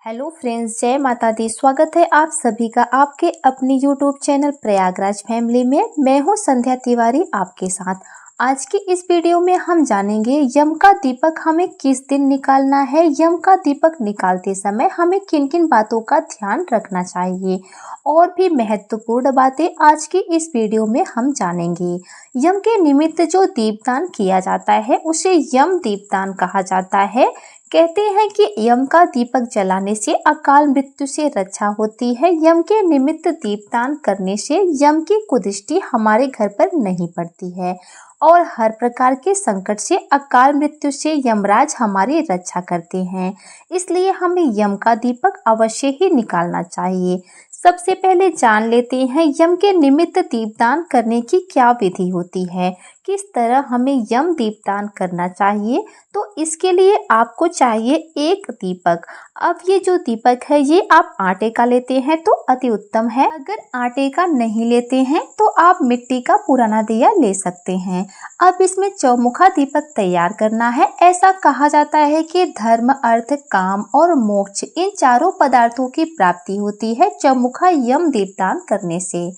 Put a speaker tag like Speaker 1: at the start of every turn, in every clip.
Speaker 1: Hello friends, जय माता दी। स्वागत है आप सभी का आपके अपने यूट्यूब चैनल प्रयागराज फैमिली में। मैं हूं संध्या तिवारी आपके साथ। आज की इस वीडियो में हम जानेंगे यम का दीपक हमें किस दिन निकालना है। यम का दीपक निकालते समय हमें किन किन बातों का ध्यान रखना चाहिए और भी महत्वपूर्ण बातें आज की इस वीडियो में हम जानेंगे। यम के निमित्त जो दीपदान किया जाता है उसे यम दीपदान कहा जाता है। कहते हैं कि यम का दीपक जलाने से अकाल मृत्यु से रक्षा होती है। यम के निमित्त दीपदान करने से यम की कुदृष्टि हमारे घर पर नहीं पड़ती है और हर प्रकार के संकट से, अकाल मृत्यु से यमराज हमारी रक्षा करते हैं। इसलिए हमें यम का दीपक अवश्य ही निकालना चाहिए। सबसे पहले जान लेते हैं यम के निमित्त दीपदान करने की क्या विधि होती है, किस तरह हमें यम दीपदान करना चाहिए। तो इसके लिए आपको चाहिए एक दीपक। अब ये जो दीपक है ये आप आटे का लेते हैं तो अति उत्तम है। अगर आटे का नहीं लेते हैं तो आप मिट्टी का पुराना दिया ले सकते हैं। अब इसमें चौमुखा दीपक तैयार करना है। ऐसा कहा जाता है कि धर्म, अर्थ, काम और मोक्ष इन चारों पदार्थों की प्राप्ति होती है चौमुखा यम दीपदान करने से।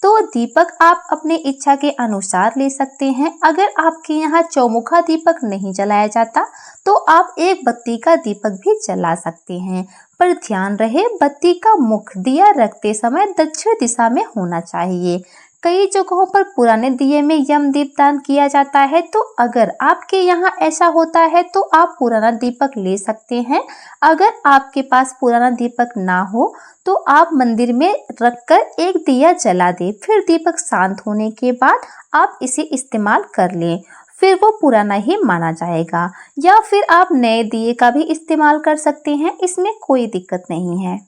Speaker 1: तो दीपक आप अपने इच्छा के अनुसार ले सकते हैं। अगर आपके यहाँ चौमुखा दीपक नहीं जलाया जाता तो आप एक बत्ती का दीपक भी जला सकते हैं, पर ध्यान रहे बत्ती का मुख दिया रखते समय दक्षिण दिशा में होना चाहिए। कई जगहों पर पुराने दिए में यम दीपदान किया जाता है, तो अगर आपके यहाँ ऐसा होता है तो आप पुराना दीपक ले सकते हैं। अगर आपके पास पुराना दीपक ना हो तो आप मंदिर में रखकर एक दिया जला दें, फिर दीपक शांत होने के बाद आप इसे इस्तेमाल कर लें, फिर वो पुराना ही माना जाएगा। या फिर आप नए दिए का भी इस्तेमाल कर सकते हैं, इसमें कोई दिक्कत नहीं है।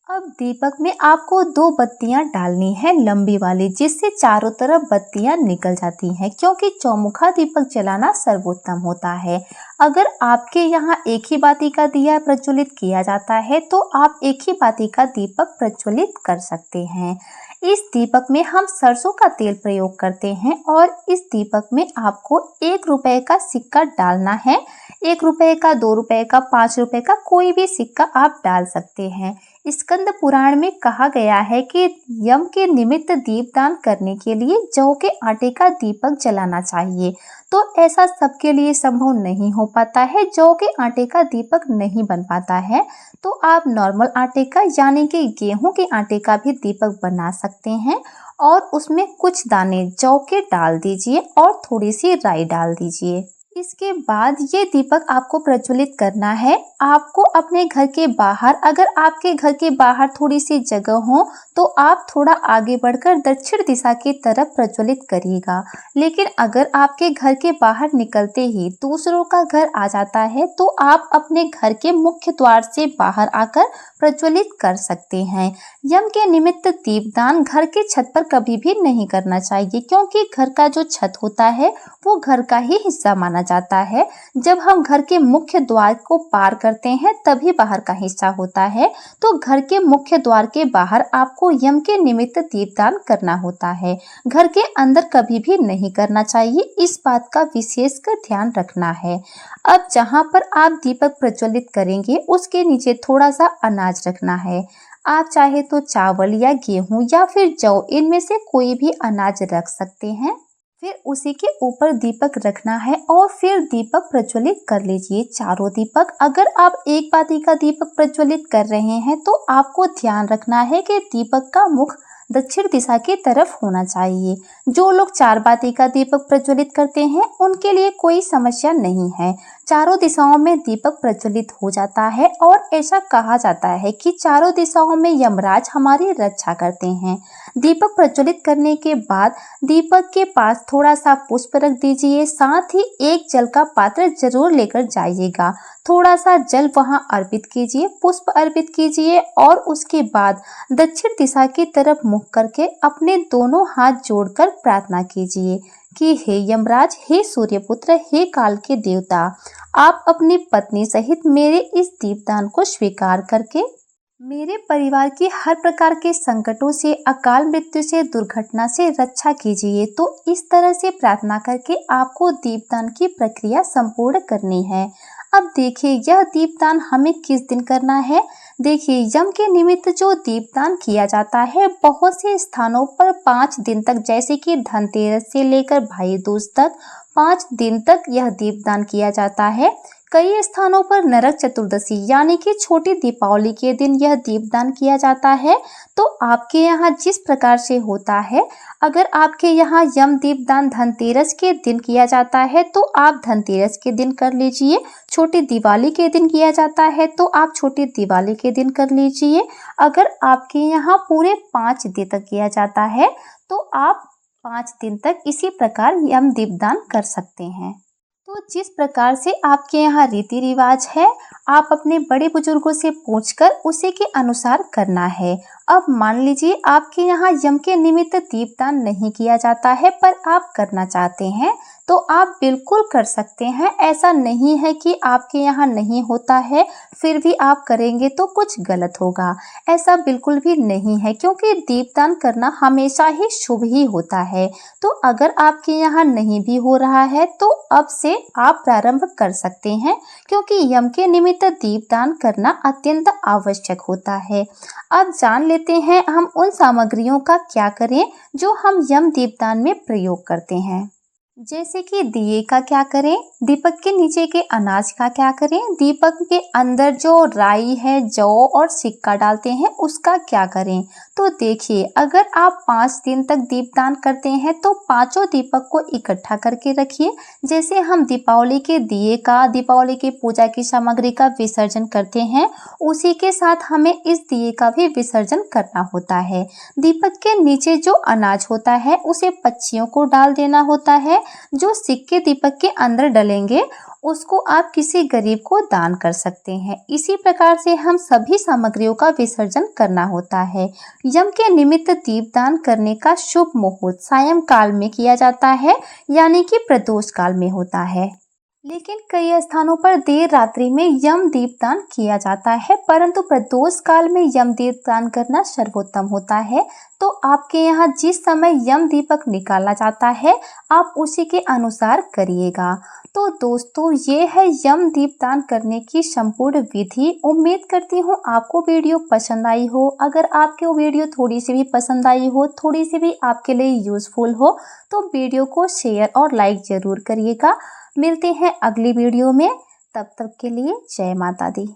Speaker 1: अब दीपक में आपको 2 बत्तियां डालनी है लंबी वाली, जिससे चारों तरफ बत्तियां निकल जाती हैं, क्योंकि चौमुखा दीपक जलाना सर्वोत्तम होता है। अगर आपके यहाँ एक ही बाती का दिया प्रज्वलित किया जाता है तो आप एक ही बाती का दीपक प्रज्वलित कर सकते हैं। इस दीपक में हम सरसों का तेल प्रयोग करते हैं और इस दीपक में आपको 1 रुपए का सिक्का डालना है। 1 रुपए का, 2 रुपए का, 5 रुपए का कोई भी सिक्का आप डाल सकते हैं। स्कंद पुराण में कहा गया है कि यम के निमित्त दीपदान करने के लिए जौ के आटे का दीपक जलाना चाहिए। तो ऐसा सबके लिए संभव नहीं हो पाता है, जौ के आटे का दीपक नहीं बन पाता है, तो आप नॉर्मल आटे का यानी कि गेहूं के आटे का भी दीपक बना सकते हैं और उसमें कुछ दाने जौ के डाल दीजिए और थोड़ी सी राई डाल दीजिए। इसके बाद ये दीपक आपको प्रज्वलित करना है। आपको अपने घर के बाहर, अगर आपके घर के बाहर थोड़ी सी जगह हो तो आप थोड़ा आगे बढ़कर दक्षिण दिशा की तरफ प्रज्वलित करिएगा। लेकिन अगर आपके घर के बाहर निकलते ही दूसरों का घर आ जाता है तो आप अपने घर के मुख्य द्वार से बाहर आकर प्रज्वलित कर सकते हैं। यम के निमित्त दीपदान घर के छत पर कभी भी नहीं करना चाहिए, क्योंकि घर का जो छत होता है वो घर का ही हिस्सा माना जाता है। जब हम घर के मुख्य द्वार को पार करते हैं तभी बाहर का हिस्सा होता है। तो घर के मुख्य द्वार के बाहर आपको यम के निमित्त दीपदान करना होता है, घर के अंदर कभी भी नहीं करना चाहिए। इस बात का विशेषकर ध्यान रखना है। अब जहां पर आप दीपक प्रज्वलित करेंगे उसके नीचे थोड़ा सा अनाज रखना है। आप चाहे तो चावल या गेहूं या फिर जौ, इनमें से कोई भी अनाज रख सकते हैं। फिर उसी के ऊपर दीपक रखना है और फिर दीपक प्रज्वलित कर लीजिए, चारों दीपक। अगर आप एक बाती का दीपक प्रज्वलित कर रहे हैं तो आपको ध्यान रखना है कि दीपक का मुख दक्षिण दिशा की तरफ होना चाहिए। जो लोग 4 बाती का दीपक प्रज्वलित करते हैं उनके लिए कोई समस्या नहीं है, चारों दिशाओं में दीपक प्रज्वलित हो जाता है। और ऐसा कहा जाता है कि चारों दिशाओं में यमराज हमारी रक्षा करते हैं। दीपक प्रज्वलित करने के बाद दीपक के पास थोड़ा सा पुष्प रख दीजिए, साथ ही एक जल का पात्र जरूर लेकर जाइएगा। थोड़ा सा जल वहां अर्पित कीजिए, पुष्प अर्पित कीजिए और उसके बाद दक्षिण दिशा की तरफ मुख करके अपने दोनों हाथ जोड़कर प्रार्थना कीजिए कि हे यमराज, हे सूर्यपुत्र, हे काल के देवता, आप अपनी पत्नी सहित मेरे इस दीपदान को स्वीकार करके मेरे परिवार की हर प्रकार के संकटों से, अकाल मृत्यु से, दुर्घटना से रक्षा कीजिए। तो इस तरह से प्रार्थना करके आपको दीपदान की प्रक्रिया संपूर्ण करनी है। अब देखिए यह दीपदान हमें किस दिन करना है। देखिए यम के निमित्त जो दीपदान किया जाता है बहुत से स्थानों पर 5 दिन तक, जैसे कि धनतेरस से लेकर भाई दूज तक 5 दिन तक यह दीपदान किया जाता है। कई स्थानों पर नरक चतुर्दशी यानी कि छोटी दीपावली के दिन यह दीपदान किया जाता है। तो आपके यहाँ जिस प्रकार से होता है, अगर आपके यहाँ यम दीपदान धनतेरस के दिन किया जाता है तो आप धनतेरस के दिन कर लीजिए। छोटी दिवाली के दिन किया जाता है तो आप छोटी दिवाली के दिन कर लीजिए। अगर आपके यहाँ पूरे 5 दिन तक किया जाता है तो आप 5 दिन तक इसी प्रकार यम दीपदान कर सकते हैं। तो जिस प्रकार से आपके यहाँ रीति रिवाज है, आप अपने बड़े बुजुर्गों से पूछकर उसी के अनुसार करना है। अब मान लीजिए आपके यहाँ यम के निमित्त दीपदान नहीं किया जाता है पर आप करना चाहते हैं तो आप बिल्कुल कर सकते हैं। ऐसा नहीं है कि आपके यहाँ नहीं होता है फिर भी आप करेंगे तो कुछ गलत होगा, ऐसा बिल्कुल भी नहीं है, क्योंकि दीपदान करना हमेशा ही शुभ ही होता है। तो अगर आपके यहाँ नहीं भी हो रहा है तो अब से आप प्रारंभ कर सकते हैं, क्योंकि यम के निमित्त दीपदान करना अत्यंत आवश्यक होता है। अब जान लेते हैं हम उन सामग्रियों का क्या करें जो हम यम दीपदान में प्रयोग करते हैं। जैसे कि दिए का क्या करें, दीपक के नीचे के अनाज का क्या करें, दीपक के अंदर जो राई है, जौ और सिक्का डालते हैं उसका क्या करें। तो देखिए अगर आप 5 दिन तक दीपदान करते हैं तो पांचों दीपक को इकट्ठा करके रखिए। जैसे हम दीपावली के दिए का, दीपावली की पूजा की सामग्री का विसर्जन करते हैं, उसी के साथ हमें इस दिए का भी विसर्जन करना होता है। दीपक के नीचे जो अनाज होता है उसे पक्षियों को डाल देना होता है। जो सिक्के दीपक के अंदर डलेंगे उसको आप किसी गरीब को दान कर सकते हैं। इसी प्रकार से हम सभी सामग्रियों का विसर्जन करना होता है। यम के निमित्त दीपदान करने का शुभ मुहूर्त सायंकाल में किया जाता है, यानी कि प्रदोष काल में होता है। लेकिन कई स्थानों पर देर रात्रि में यम दीपदान किया जाता है, परंतु प्रदोष काल में यम दीपदान करना सर्वोत्तम होता है। तो आपके यहाँ जिस समय यम दीपक निकाला जाता है आप उसी के अनुसार करिएगा। तो दोस्तों ये है यम दीपदान करने की संपूर्ण विधि। उम्मीद करती हूँ आपको वीडियो पसंद आई हो। अगर आपको वीडियो थोड़ी सी भी पसंद आई हो, थोड़ी सी भी आपके लिए यूजफुल हो तो वीडियो को शेयर और लाइक जरूर करिएगा। मिलते हैं अगली वीडियो में, तब तक के लिए जय माता दी।